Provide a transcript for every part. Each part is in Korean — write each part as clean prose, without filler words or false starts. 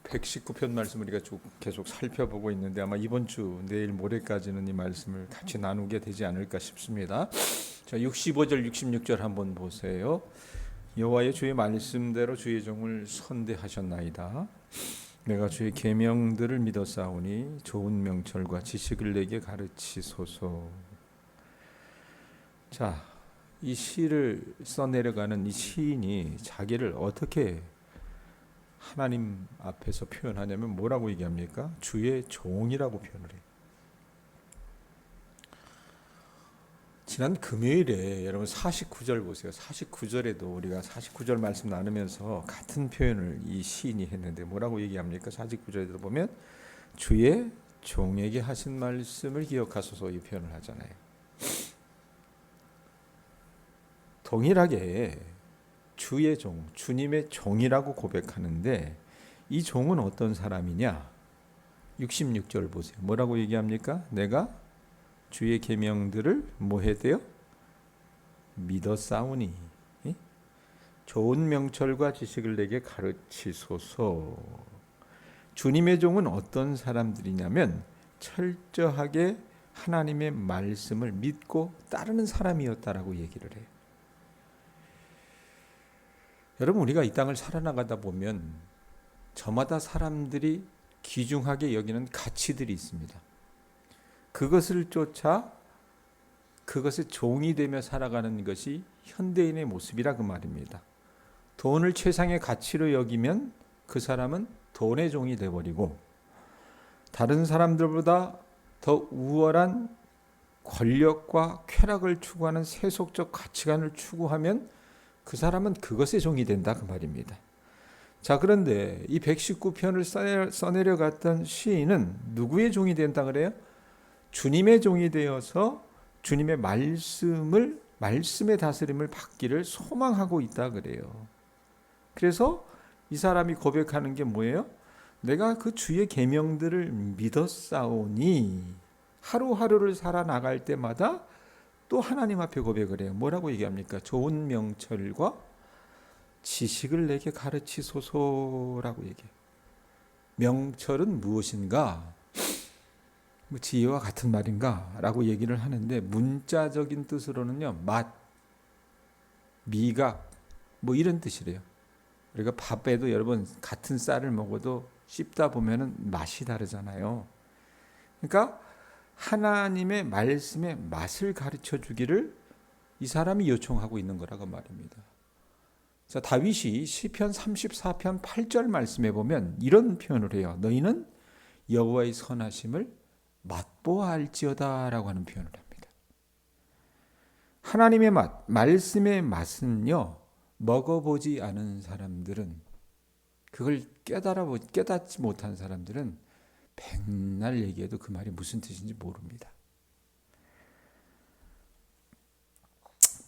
119편 말씀을 우리가 계속 살펴보고 있는데 아마 이번 주 내일 모레까지는 이 말씀을 같이 나누게 되지 않을까 싶습니다. 자, 65절 66절 한번 보세요. 여호와의 주의 말씀대로 주의 종을 선대하셨나이다. 내가 주의 계명들을 믿었사오니 좋은 명철과 지식을 내게 가르치소서. 자, 이 시를 써내려가는 이 시인이 자기를 어떻게 하나님 앞에서 표현하냐면 뭐라고 얘기합니까? 주의 종이라고 표현을 해요. 지난 금요일에 여러분 49절 보세요. 49절에도 우리가 49절 말씀 나누면서 같은 표현을 이 시인이 했는데 뭐라고 얘기합니까? 49절에도 보면 주의 종에게 하신 말씀을 기억하소서 이 표현을 하잖아요. 동일하게 주의 종, 주님의 종이라고 고백하는데 이 종은 어떤 사람이냐? 66절 보세요. 뭐라고 얘기합니까? 내가 주의 계명들을 뭐 해대요? 믿었사오니 좋은 명철과 지식을 내게 가르치소서. 주님의 종은 어떤 사람들이냐면 철저하게 하나님의 말씀을 믿고 따르는 사람이었다라고 얘기를 해요. 여러분, 우리가 이 땅을 살아나가다 보면 저마다 사람들이 귀중하게 여기는 가치들이 있습니다. 그것을 쫓아 그것의 종이 되며 살아가는 것이 현대인의 모습이라 그 말입니다. 돈을 최상의 가치로 여기면 그 사람은 돈의 종이 되어버리고 다른 사람들보다 더 우월한 권력과 쾌락을 추구하는 세속적 가치관을 추구하면 그 사람은 그것의 종이 된다 그 말입니다. 자, 그런데 이 119편을 써내려갔던 시인은 누구의 종이 된다 그래요? 주님의 종이 되어서 주님의 말씀의 다스림을 받기를 소망하고 있다 그래요. 그래서 이 사람이 고백하는 게 뭐예요? 내가 그 주의 계명들을 믿었사오니 하루하루를 살아나갈 때마다 또 하나님 앞에 고백을 해요. 뭐라고 얘기합니까? 좋은 명철과 지식을 내게 가르치소서라고 얘기해요. 명철은 무엇인가? 지혜와 같은 말인가? 라고 얘기를 하는데 문자적인 뜻으로는요, 맛, 미각 뭐 이런 뜻이래요. 우리가 밥에도 여러분 같은 쌀을 먹어도 씹다 보면은 맛이 다르잖아요. 그러니까 하나님의 말씀의 맛을 가르쳐 주기를 이 사람이 요청하고 있는 거라고 말입니다. 자, 다윗이 시편 34편 8절 말씀에 보면 이런 표현을 해요. 너희는 여호와의 선하심을 맛보아 알지어다 라고 하는 표현을 합니다. 하나님의 맛, 말씀의 맛은요, 먹어보지 않은 사람들은, 그걸 깨닫지 못한 사람들은 백날 얘기해도 그 말이 무슨 뜻인지 모릅니다.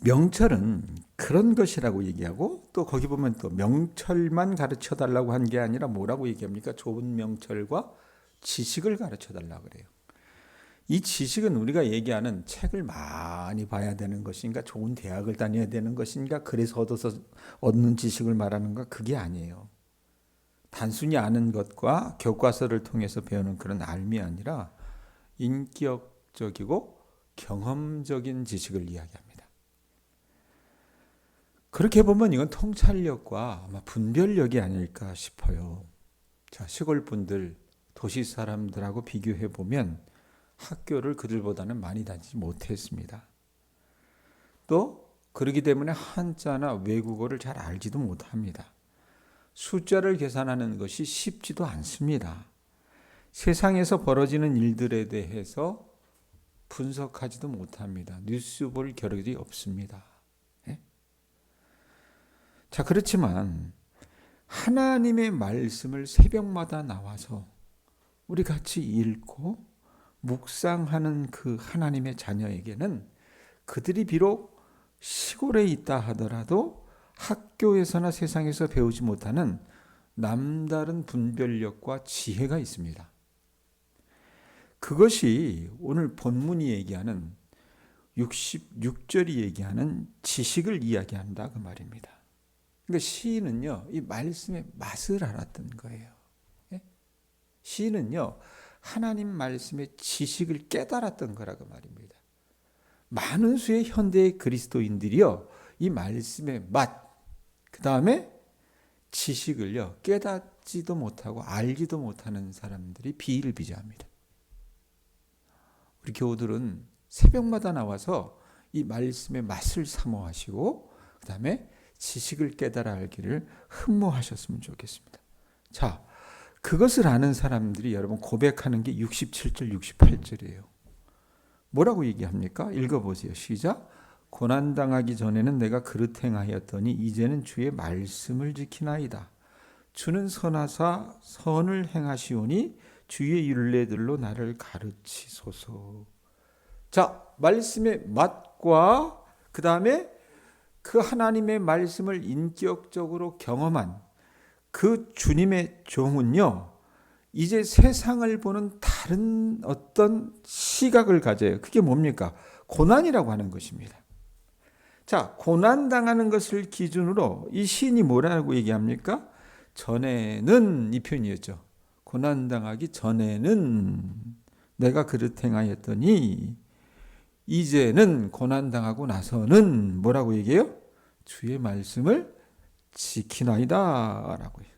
명철은 그런 것이라고 얘기하고 또 거기 보면 또 명철만 가르쳐 달라고 한 게 아니라 뭐라고 얘기합니까? 좋은 명철과 지식을 가르쳐 달라고 그래요. 이 지식은 우리가 얘기하는 책을 많이 봐야 되는 것인가, 좋은 대학을 다녀야 되는 것인가, 그래서 얻는 지식을 말하는가, 그게 아니에요. 단순히 아는 것과 교과서를 통해서 배우는 그런 알미 아니라 인격적이고 경험적인 지식을 이야기합니다. 그렇게 보면 이건 통찰력과 아마 분별력이 아닐까 싶어요. 자, 시골 분들, 도시 사람들하고 비교해 보면 학교를 그들보다는 많이 다니지 못했습니다. 또 그러기 때문에 한자나 외국어를 잘 알지도 못합니다. 숫자를 계산하는 것이 쉽지도 않습니다. 세상에서 벌어지는 일들에 대해서 분석하지도 못합니다. 뉴스 볼 겨를이 없습니다. 예? 자, 그렇지만 하나님의 말씀을 새벽마다 나와서 우리 같이 읽고 묵상하는 그 하나님의 자녀에게는 그들이 비록 시골에 있다 하더라도 학교에서나 세상에서 배우지 못하는 남다른 분별력과 지혜가 있습니다. 그것이 오늘 본문이 얘기하는 66절이 얘기하는 지식을 이야기한다 그 말입니다. 그러니까 시인은요, 이 말씀의 맛을 알았던 거예요. 시인은요, 하나님 말씀의 지식을 깨달았던 거라고 말입니다. 많은 수의 현대의 그리스도인들이요, 이 말씀의 맛, 그 다음에 지식을요, 깨닫지도 못하고 알지도 못하는 사람들이 비일비재합니다. 우리 교우들은 새벽마다 나와서 이 말씀의 맛을 사모하시고 그 다음에 지식을 깨달아 알기를 흠모하셨으면 좋겠습니다. 자, 그것을 아는 사람들이 여러분 고백하는 게 67절, 68절이에요. 뭐라고 얘기합니까? 읽어보세요. 시작. 고난당하기 전에는 내가 그릇 행하였더니 이제는 주의 말씀을 지키나이다. 주는 선하사 선을 행하시오니 주의 율례들로 나를 가르치소서. 자, 말씀의 맛과 그 다음에 그 하나님의 말씀을 인격적으로 경험한 그 주님의 종은요, 이제 세상을 보는 다른 어떤 시각을 가져요. 그게 뭡니까? 고난이라고 하는 것입니다. 자, 고난당하는 것을 기준으로 이 시인이 뭐라고 얘기합니까? 전에는 이 표현이었죠. 고난당하기 전에는 내가 그릇 행하였더니 이제는 고난당하고 나서는 뭐라고 얘기해요? 주의 말씀을 지키나이다 라고 해요.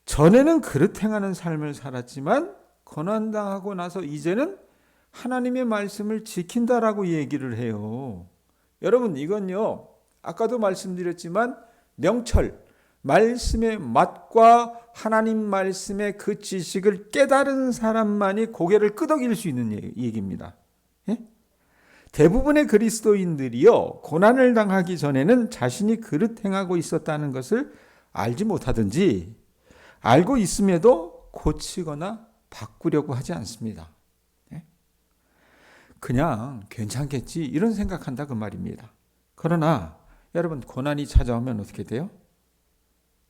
전에는 그릇 행하는 삶을 살았지만 고난당하고 나서 이제는 하나님의 말씀을 지킨다라고 얘기를 해요. 여러분, 이건요, 아까도 말씀드렸지만 명철, 말씀의 맛과 하나님 말씀의 그 지식을 깨달은 사람만이 고개를 끄덕일 수 있는 얘기입니다. 예? 대부분의 그리스도인들이요, 고난을 당하기 전에는 자신이 그릇 행하고 있었다는 것을 알지 못하든지 알고 있음에도 고치거나 바꾸려고 하지 않습니다. 예? 그냥 괜찮겠지 이런 생각한다 그 말입니다. 그러나 여러분, 고난이 찾아오면 어떻게 돼요?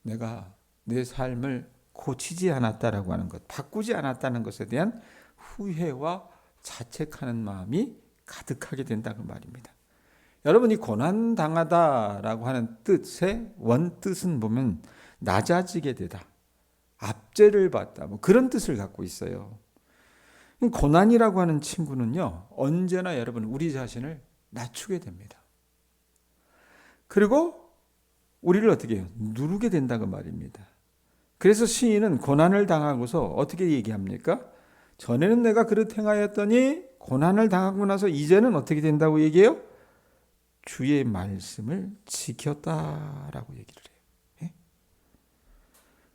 내가 내 삶을 고치지 않았다라고 하는 것, 바꾸지 않았다는 것에 대한 후회와 자책하는 마음이 가득하게 된다 그 말입니다. 여러분이 고난 당하다라고 하는 뜻의 원뜻은 보면 낮아지게 되다, 압제를 받다, 뭐 그런 뜻을 갖고 있어요. 고난이라고 하는 친구는요, 언제나 여러분 우리 자신을 낮추게 됩니다. 그리고 우리를 어떻게 해요? 누르게 된다고 말입니다. 그래서 시인은 고난을 당하고서 어떻게 얘기합니까? 전에는 내가 그릇 행하였더니 고난을 당하고 나서 이제는 어떻게 된다고 얘기해요? 주의 말씀을 지켰다라고 얘기를 해요. 예?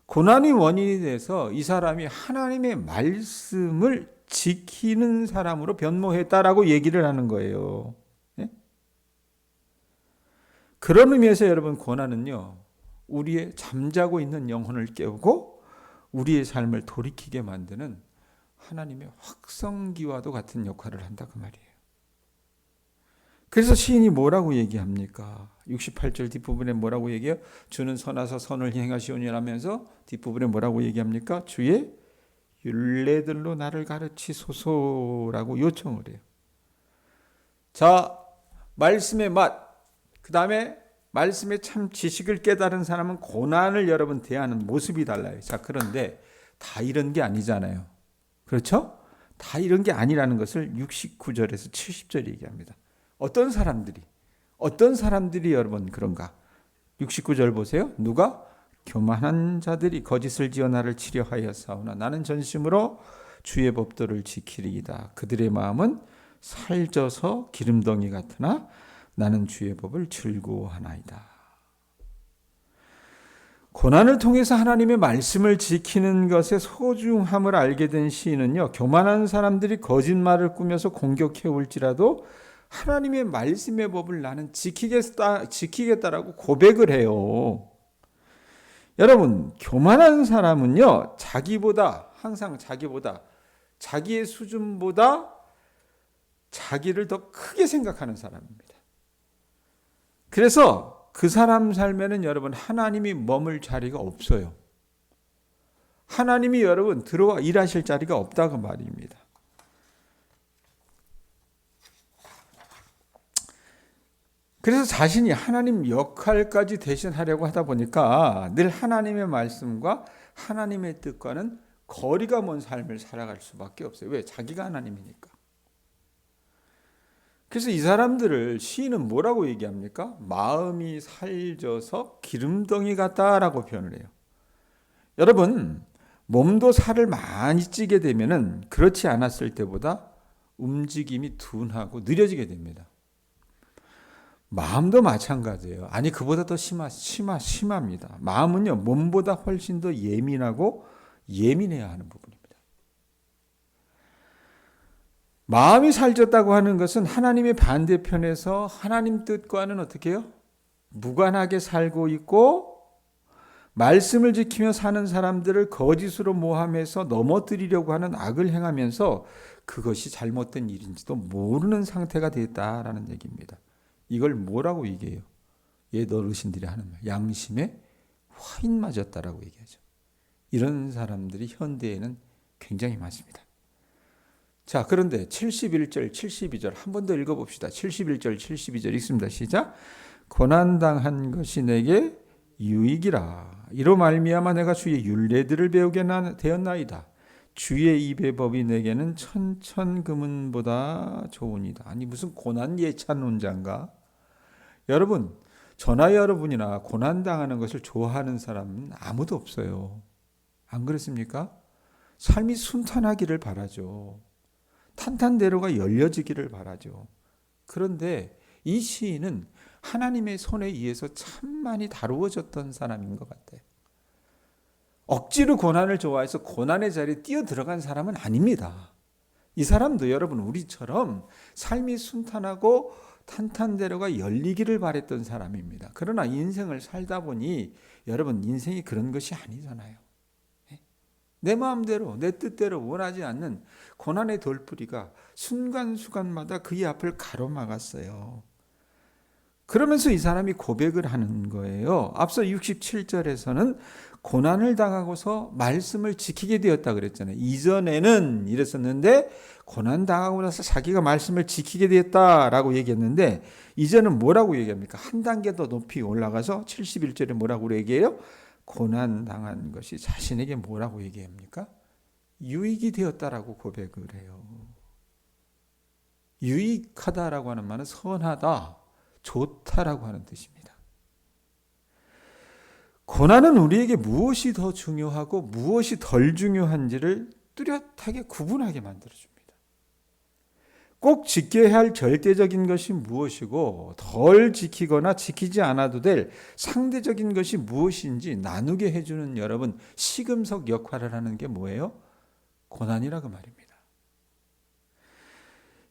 고난이 원인이 돼서 이 사람이 하나님의 말씀을 지키는 사람으로 변모했다라고 얘기를 하는 거예요. 예? 그런 의미에서 여러분, 고난은요, 우리의 잠자고 있는 영혼을 깨우고 우리의 삶을 돌이키게 만드는 하나님의 확성기와도 같은 역할을 한다 그 말이에요. 그래서 시인이 뭐라고 얘기합니까? 68절 뒷부분에 뭐라고 얘기해요? 주는 선하사 선을 행하시오니 하면서 뒷부분에 뭐라고 얘기합니까? 주의 율례들로 나를 가르치소서라고 요청을 해요. 자, 말씀의 맛, 그 다음에 말씀의 참 지식을 깨달은 사람은 고난을 여러분 대하는 모습이 달라요. 자, 그런데 다 이런 게 아니잖아요. 그렇죠? 다 이런 게 아니라는 것을 69절에서 70절 얘기합니다. 어떤 사람들이 여러분 그런가? 69절 보세요. 누가? 교만한 자들이 거짓을 지어 나를 치려하였사오나 나는 전심으로 주의 법도를 지키리이다. 그들의 마음은 살쪄서 기름덩이 같으나 나는 주의 법을 즐거워하나이다. 고난을 통해서 하나님의 말씀을 지키는 것의 소중함을 알게 된 시인은요, 교만한 사람들이 거짓말을 꾸며서 공격해 올지라도 하나님의 말씀의 법을 나는 지키겠다라고 고백을 해요. 여러분, 교만한 사람은요, 항상 자기의 수준보다 자기를 더 크게 생각하는 사람입니다. 그래서 그 사람 삶에는 여러분 하나님이 머물 자리가 없어요. 하나님이 여러분 들어와 일하실 자리가 없다고 말입니다. 그래서 자신이 하나님 역할까지 대신하려고 하다 보니까 늘 하나님의 말씀과 하나님의 뜻과는 거리가 먼 삶을 살아갈 수밖에 없어요. 왜? 자기가 하나님이니까. 그래서 이 사람들을 시인은 뭐라고 얘기합니까? 마음이 살져서 기름덩이 같다라고 표현을 해요. 여러분, 몸도 살을 많이 찌게 되면은 그렇지 않았을 때보다 움직임이 둔하고 느려지게 됩니다. 마음도 마찬가지예요. 아니, 그보다 더 심합니다. 마음은요, 몸보다 훨씬 더 예민하고 예민해야 하는 부분입니다. 마음이 살졌다고 하는 것은 하나님의 반대편에서 하나님 뜻과는 어떻게 해요? 무관하게 살고 있고 말씀을 지키며 사는 사람들을 거짓으로 모함해서 넘어뜨리려고 하는 악을 행하면서 그것이 잘못된 일인지도 모르는 상태가 됐다라는 얘기입니다. 이걸 뭐라고 얘기해요? 옛 어르신들이 하는 말, 양심에 화인 맞았다라고 얘기하죠. 이런 사람들이 현대에는 굉장히 많습니다. 자, 그런데 71절, 72절 한 번 더 읽어봅시다. 71절, 72절 읽습니다. 시작. 고난당한 것이 내게 유익이라. 이로 말미암아 내가 주의 율례들을 배우게 되었나이다. 주의 입의 법이 내게는 천천금은보다 좋으니다. 아니, 무슨 고난 예찬 논자인가? 여러분, 저나 여러분이나 고난당하는 것을 좋아하는 사람은 아무도 없어요. 안 그렇습니까? 삶이 순탄하기를 바라죠. 탄탄대로가 열려지기를 바라죠. 그런데 이 시인은 하나님의 손에 의해서 참 많이 다루어졌던 사람인 것 같아요. 억지로 고난을 좋아해서 고난의 자리에 뛰어들어간 사람은 아닙니다. 이 사람도 여러분 우리처럼 삶이 순탄하고 탄탄대로가 열리기를 바랬던 사람입니다. 그러나 인생을 살다 보니 여러분 인생이 그런 것이 아니잖아요. 내 마음대로 내 뜻대로 원하지 않는 고난의 돌뿌리가 순간순간마다 그의 앞을 가로막았어요. 그러면서 이 사람이 고백을 하는 거예요. 앞서 67절에서는 고난을 당하고서 말씀을 지키게 되었다 그랬잖아요. 이전에는 이랬었는데 고난 당하고 나서 자기가 말씀을 지키게 되었다라고 얘기했는데 이제는 뭐라고 얘기합니까? 한 단계 더 높이 올라가서 71절에 뭐라고 얘기해요? 고난 당한 것이 자신에게 뭐라고 얘기합니까? 유익이 되었다라고 고백을 해요. 유익하다라고 하는 말은 선하다, 좋다라고 하는 뜻입니다. 고난은 우리에게 무엇이 더 중요하고 무엇이 덜 중요한지를 뚜렷하게 구분하게 만들어줍니다. 꼭 지켜야 할 절대적인 것이 무엇이고 덜 지키거나 지키지 않아도 될 상대적인 것이 무엇인지 나누게 해주는 여러분 시금석 역할을 하는 게 뭐예요? 고난이라고 말입니다.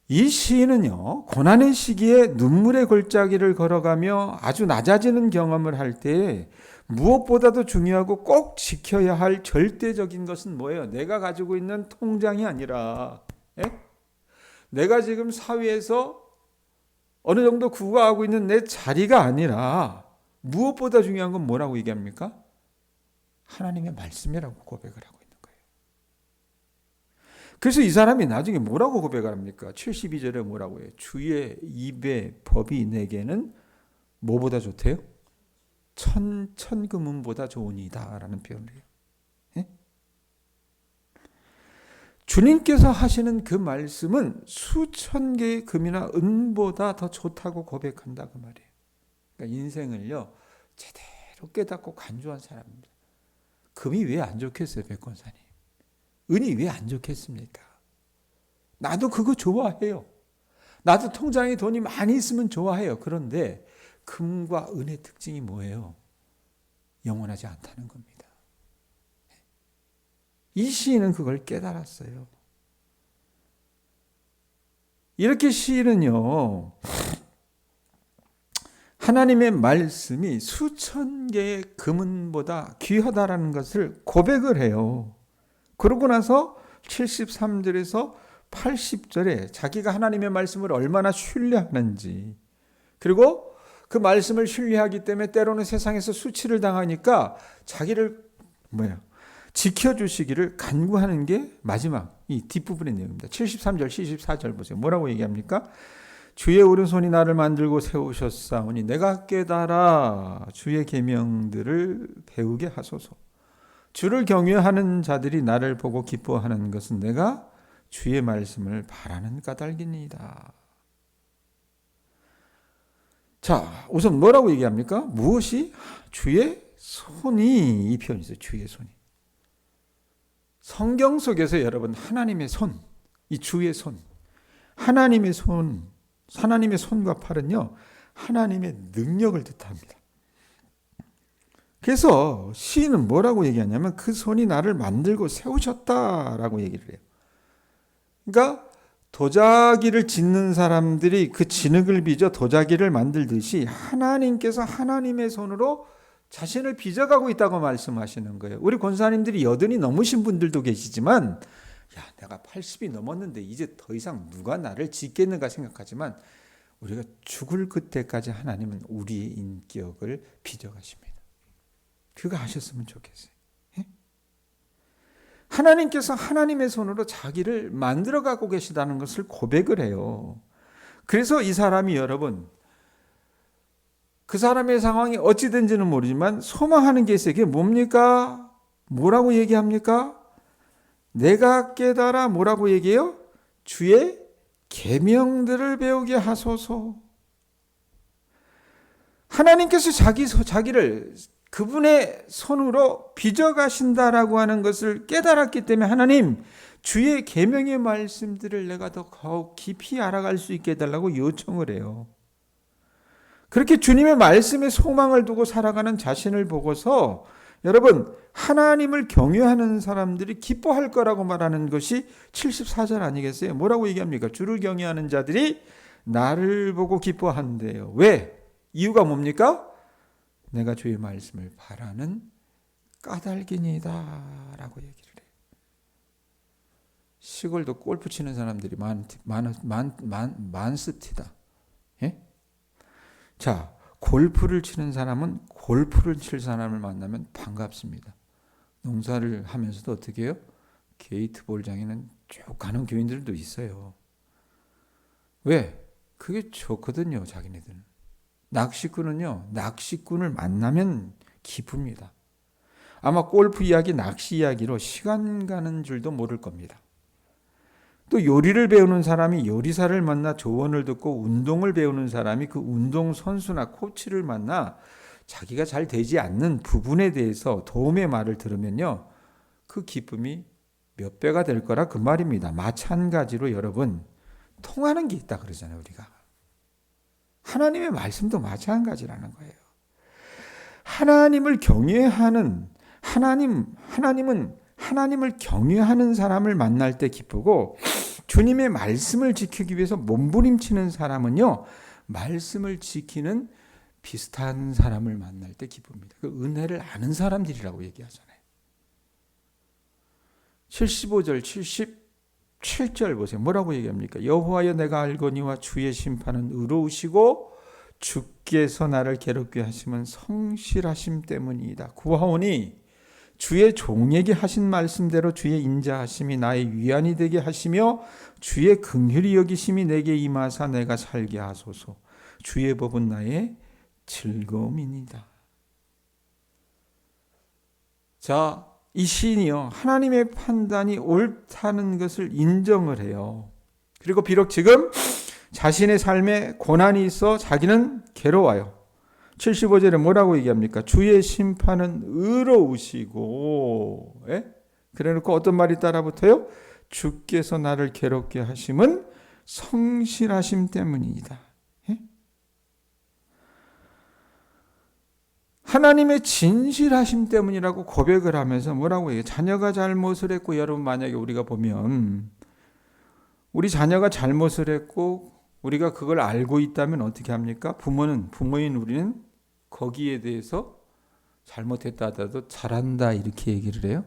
이 시인은요, 고난의 시기에 눈물의 골짜기를 걸어가며 아주 낮아지는 경험을 할 때 무엇보다도 중요하고 꼭 지켜야 할 절대적인 것은 뭐예요? 내가 가지고 있는 통장이 아니라, 내가 지금 사회에서 어느 정도 구가하고 있는 내 자리가 아니라 무엇보다 중요한 건 뭐라고 얘기합니까? 하나님의 말씀이라고 고백을 하고 있는 거예요. 그래서 이 사람이 나중에 뭐라고 고백을 합니까? 72절에 뭐라고 해요? 주의 입의 법이 내게는 뭐보다 좋대요? 천금은보다 좋으니이다 라는 표현을 해요. 주님께서 하시는 그 말씀은 수천 개의 금이나 은보다 더 좋다고 고백한다 그 말이에요. 그러니까 인생을요 제대로 깨닫고 간주한 사람입니다. 금이 왜 안 좋겠어요, 백권사님? 은이 왜 안 좋겠습니까? 나도 그거 좋아해요. 나도 통장에 돈이 많이 있으면 좋아해요. 그런데 금과 은의 특징이 뭐예요? 영원하지 않다는 겁니다. 이 시인은 그걸 깨달았어요. 이렇게 시인은요, 하나님의 말씀이 수천 개의 금은보다 귀하다라는 것을 고백을 해요. 그러고 나서 73절에서 80절에 자기가 하나님의 말씀을 얼마나 신뢰하는지, 그리고 그 말씀을 신뢰하기 때문에 때로는 세상에서 수치를 당하니까 자기를 지켜주시기를 간구하는 게 마지막 이 뒷부분의 내용입니다. 73절, 74절 보세요. 뭐라고 얘기합니까? 주의 오른손이 나를 만들고 세우셨사오니 내가 깨달아 주의 계명들을 배우게 하소서. 주를 경외하는 자들이 나를 보고 기뻐하는 것은 내가 주의 말씀을 바라는 까닭이니이다. 자, 우선 뭐라고 얘기합니까? 무엇이? 주의 손이, 이 표현이 있어요. 주의 손이. 성경 속에서 여러분 하나님의 손, 이 주의 손, 하나님의 손, 하나님의 손과 팔은요, 하나님의 능력을 뜻합니다. 그래서 시인은 뭐라고 얘기하냐면 그 손이 나를 만들고 세우셨다라고 얘기를 해요. 그러니까 도자기를 짓는 사람들이 그 진흙을 빚어 도자기를 만들듯이 하나님께서 하나님의 손으로 자신을 빚어가고 있다고 말씀하시는 거예요. 우리 권사님들이 여든이 넘으신 분들도 계시지만 야, 내가 80이 넘었는데 이제 더 이상 누가 나를 짓겠는가 생각하지만 우리가 죽을 그때까지 하나님은 우리의 인격을 빚어가십니다. 그거 아셨으면 좋겠어요. 예? 하나님께서 하나님의 손으로 자기를 만들어가고 계시다는 것을 고백을 해요. 그래서 이 사람이 여러분 그 사람의 상황이 어찌된지는 모르지만 소망하는 게 있어요. 그게 뭡니까? 뭐라고 얘기합니까? 내가 깨달아 뭐라고 얘기해요? 주의 계명들을 배우게 하소서. 하나님께서 자기를 그분의 손으로 빚어가신다라고 하는 것을 깨달았기 때문에 하나님 주의 계명의 말씀들을 내가 더 깊이 알아갈 수 있게 해달라고 요청을 해요. 그렇게 주님의 말씀에 소망을 두고 살아가는 자신을 보고서 여러분 하나님을 경외하는 사람들이 기뻐할 거라고 말하는 것이 74절 아니겠어요? 뭐라고 얘기합니까? 주를 경외하는 자들이 나를 보고 기뻐한대요. 왜? 이유가 뭡니까? 내가 주의 말씀을 바라는 까닭이니다 라고 얘기를 해요. 시골도 골프 치는 사람들이 많습니다. 예? 자, 골프를 치는 사람은 골프를 칠 사람을 만나면 반갑습니다. 농사를 하면서도 어떻게 해요? 게이트볼장에는 쭉 가는 교인들도 있어요. 왜? 그게 좋거든요, 자기네들은. 낚시꾼은요, 낚시꾼을 만나면 기쁩니다. 아마 골프 이야기, 낚시 이야기로 시간 가는 줄도 모를 겁니다. 또 요리를 배우는 사람이 요리사를 만나 조언을 듣고 운동을 배우는 사람이 그 운동 선수나 코치를 만나 자기가 잘 되지 않는 부분에 대해서 도움의 말을 들으면요, 그 기쁨이 몇 배가 될 거라 그 말입니다. 마찬가지로 여러분, 통하는 게 있다 그러잖아요, 우리가. 하나님의 말씀도 마찬가지라는 거예요. 하나님을 경외하는 하나님을 경외하는 사람을 만날 때 기쁘고 주님의 말씀을 지키기 위해서 몸부림치는 사람은요, 말씀을 지키는 비슷한 사람을 만날 때 기쁩니다. 그 은혜를 아는 사람들이라고 얘기하잖아요. 75절, 77절 보세요. 뭐라고 얘기합니까? 여호와여 내가 알거니와 주의 심판은 의로우시고 주께서 나를 괴롭게 하시면 성실하심 때문이다. 구하오니 주의 종에게 하신 말씀대로 주의 인자하심이 나의 위안이 되게 하시며 주의 긍휼히 여기심이 내게 임하사 내가 살게 하소서. 주의 법은 나의 즐거움이니이다. 자, 이 시인이요, 하나님의 판단이 옳다는 것을 인정을 해요. 그리고 비록 지금 자신의 삶에 고난이 있어 자기는 괴로워요. 75절에 뭐라고 얘기합니까? 주의 심판은 의로우시고, 그래놓고 어떤 말이 따라붙어요? 주께서 나를 괴롭게 하심은 성실하심 때문이다. 하나님의 진실하심 때문이라고 고백을 하면서 뭐라고 얘기해요? 자녀가 잘못을 했고, 여러분 만약에 우리가 보면 우리 자녀가 잘못을 했고 우리가 그걸 알고 있다면 어떻게 합니까? 부모인 우리는 거기에 대해서 잘못했다 하더라도 잘한다 이렇게 얘기를 해요?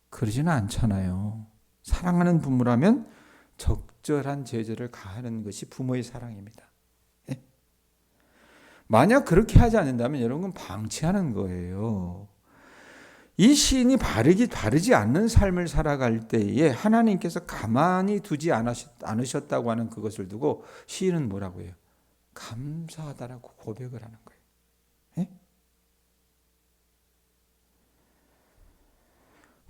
그러지는 않잖아요. 사랑하는 부모라면 적절한 제재를 가하는 것이 부모의 사랑입니다. 만약 그렇게 하지 않는다면 여러분 방치하는 거예요. 이 시인이 바르지 않는 삶을 살아갈 때에 하나님께서 가만히 두지 않으셨다고 하는 그것을 두고 시인은 뭐라고 해요? 감사하다라고 고백을 하는 거예요.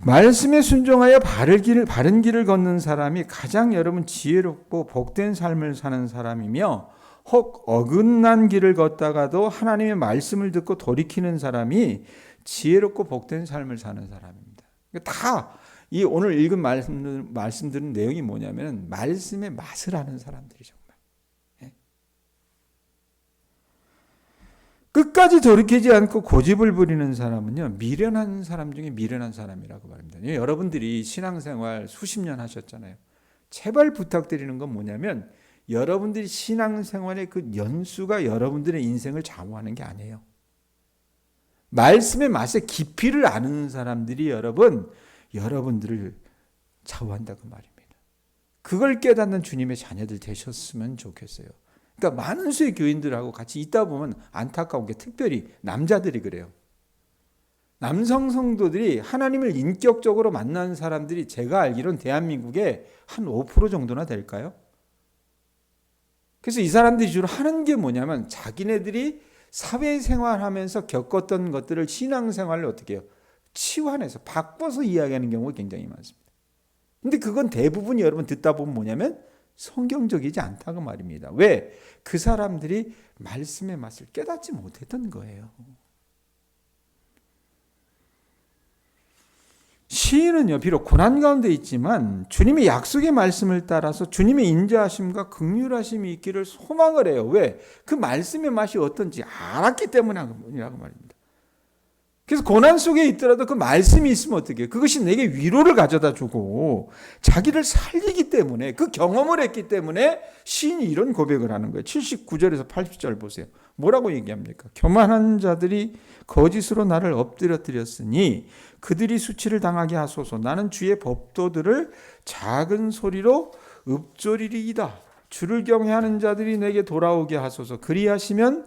말씀에 순종하여 바른 길을 걷는 사람이 가장 여러분 지혜롭고 복된 삶을 사는 사람이며, 혹 어긋난 길을 걷다가도 하나님의 말씀을 듣고 돌이키는 사람이 지혜롭고 복된 삶을 사는 사람입니다. 다 이 오늘 읽은 말씀들은 내용이 뭐냐면 말씀의 맛을 아는 사람들이 정말 끝까지 돌이키지 않고 고집을 부리는 사람은요, 미련한 사람 중에 미련한 사람이라고 말합니다. 여러분들이 신앙생활 수십 년 하셨잖아요. 제발 부탁드리는 건 뭐냐면 여러분들이 신앙생활의 그 연수가 여러분들의 인생을 좌우하는 게 아니에요. 말씀의 맛의 깊이를 아는 사람들이 여러분들을 좌우한다고 말입니다. 그걸 깨닫는 주님의 자녀들 되셨으면 좋겠어요. 그러니까 많은 수의 교인들하고 같이 있다 보면 안타까운 게 특별히 남자들이 그래요. 남성 성도들이 하나님을 인격적으로 만난 사람들이 제가 알기로는 대한민국에 한 5% 정도나 될까요? 그래서 이 사람들이 주로 하는 게 뭐냐면 자기네들이 사회생활하면서 겪었던 것들을 신앙생활을 어떻게 해요? 치환해서 바꿔서 이야기하는 경우가 굉장히 많습니다. 근데 그건 대부분 여러분 듣다 보면 뭐냐면 성경적이지 않다고 말입니다. 왜? 그 사람들이 말씀의 맛을 깨닫지 못했던 거예요. 시인은요, 비록 고난 가운데 있지만 주님의 약속의 말씀을 따라서 주님의 인자하심과 긍휼하심이 있기를 소망을 해요. 왜? 그 말씀의 맛이 어떤지 알았기 때문이라고 말입니다. 그래서 고난 속에 있더라도 그 말씀이 있으면 어떻게 해요? 그것이 내게 위로를 가져다 주고 자기를 살리기 때문에, 그 경험을 했기 때문에 시인이 이런 고백을 하는 거예요. 79절에서 80절 보세요. 뭐라고 얘기합니까? 교만한 자들이 거짓으로 나를 엎드려뜨렸으니 그들이 수치를 당하게 하소서. 나는 주의 법도들을 작은 소리로 읊조리리이다. 주를 경외하는 자들이 내게 돌아오게 하소서. 그리하시면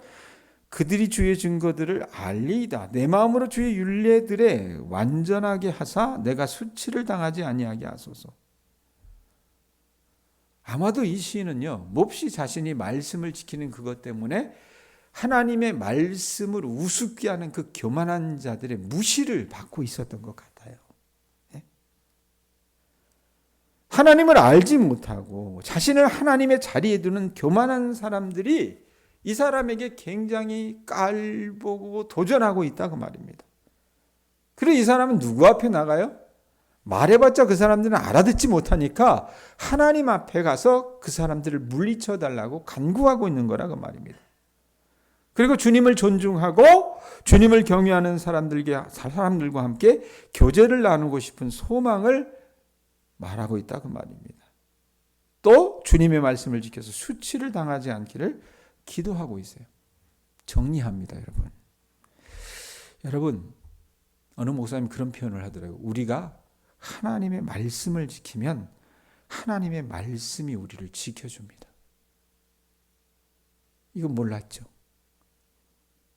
그들이 주의 증거들을 알리이다. 내 마음으로 주의 율례들에 완전하게 하사 내가 수치를 당하지 아니하게 하소서. 아마도 이 시인은요, 몹시 자신이 말씀을 지키는 그것 때문에 하나님의 말씀을 우습게 하는 그 교만한 자들의 무시를 받고 있었던 것 같아요. 하나님을 알지 못하고 자신을 하나님의 자리에 두는 교만한 사람들이 이 사람에게 굉장히 깔보고 도전하고 있다고 말입니다. 그리고 이 사람은 누구 앞에 나가요? 말해봤자 그 사람들은 알아듣지 못하니까 하나님 앞에 가서 그 사람들을 물리쳐 달라고 간구하고 있는 거라고 말입니다. 그리고 주님을 존중하고 주님을 경외하는 사람들과 함께 교제를 나누고 싶은 소망을 말하고 있다고 말입니다. 또 주님의 말씀을 지켜서 수치를 당하지 않기를 기도하고 있어요. 정리합니다, 여러분. 여러분, 어느 목사님 그런 표현을 하더라고요. 우리가 하나님의 말씀을 지키면 하나님의 말씀이 우리를 지켜줍니다. 이거 몰랐죠?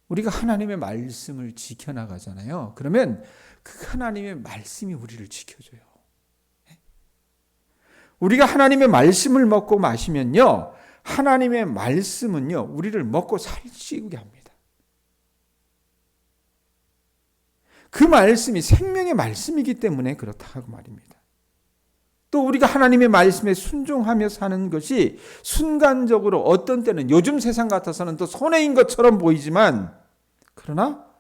우리가 하나님의 말씀을 지켜나가잖아요. 그러면 그 하나님의 말씀이 우리를 지켜줘요. 우리가 하나님의 말씀을 먹고 마시면요, 하나님의 말씀은요, 우리를 먹고 살찌게 합니다. 그 말씀이 생명의 말씀이기 때문에 그렇다고 말입니다. 또 우리가 하나님의 말씀에 순종하며 사는 것이 순간적으로 어떤 때는 요즘 세상 같아서는 또 손해인 것처럼 보이지만, 그러나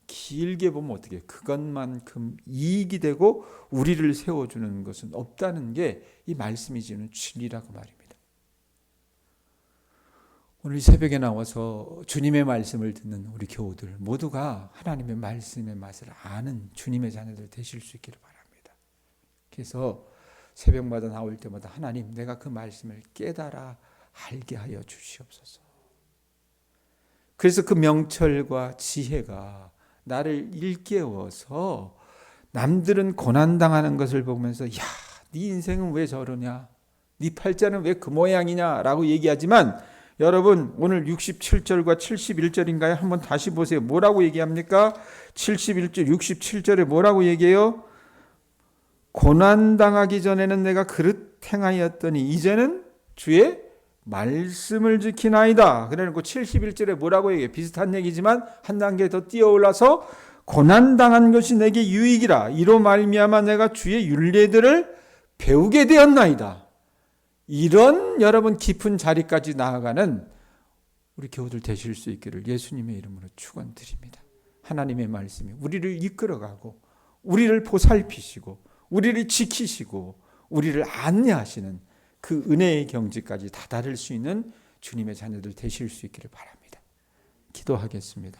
길게 보면 어떻게 그것만큼 이익이 되고 우리를 세워주는 것은 없다는 게 이 말씀이 주는 진리라고 말입니다. 오늘 새벽에 나와서 주님의 말씀을 듣는 우리 교우들 모두가 하나님의 말씀의 맛을 아는 주님의 자녀들 되실 수 있기를 바랍니다. 그래서 새벽마다 나올 때마다 하나님, 내가 그 말씀을 깨달아 알게 하여 주시옵소서. 그래서 그 명철과 지혜가 나를 일깨워서 남들은 고난당하는 것을 보면서, 야, 네 인생은 왜 저러냐, 네 팔자는 왜 그 모양이냐 라고 얘기하지만, 여러분 오늘 67절과 71절인가요? 한번 다시 보세요. 뭐라고 얘기합니까? 71절 67절에 뭐라고 얘기해요? 고난당하기 전에는 내가 그릇 행하였더니 이제는 주의 말씀을 지키나이다. 그래놓고 71절에 뭐라고 얘기해요? 비슷한 얘기지만 한 단계 더 뛰어올라서 고난당한 것이 내게 유익이라. 이로 말미암아 내가 주의 율례들을 배우게 되었나이다. 이런 여러분 깊은 자리까지 나아가는 우리 교우들 되실 수 있기를 예수님의 이름으로 축원드립니다. 하나님의 말씀이 우리를 이끌어가고 우리를 보살피시고 우리를 지키시고 우리를 안내하시는 그 은혜의 경지까지 다다를 수 있는 주님의 자녀들 되실 수 있기를 바랍니다. 기도하겠습니다.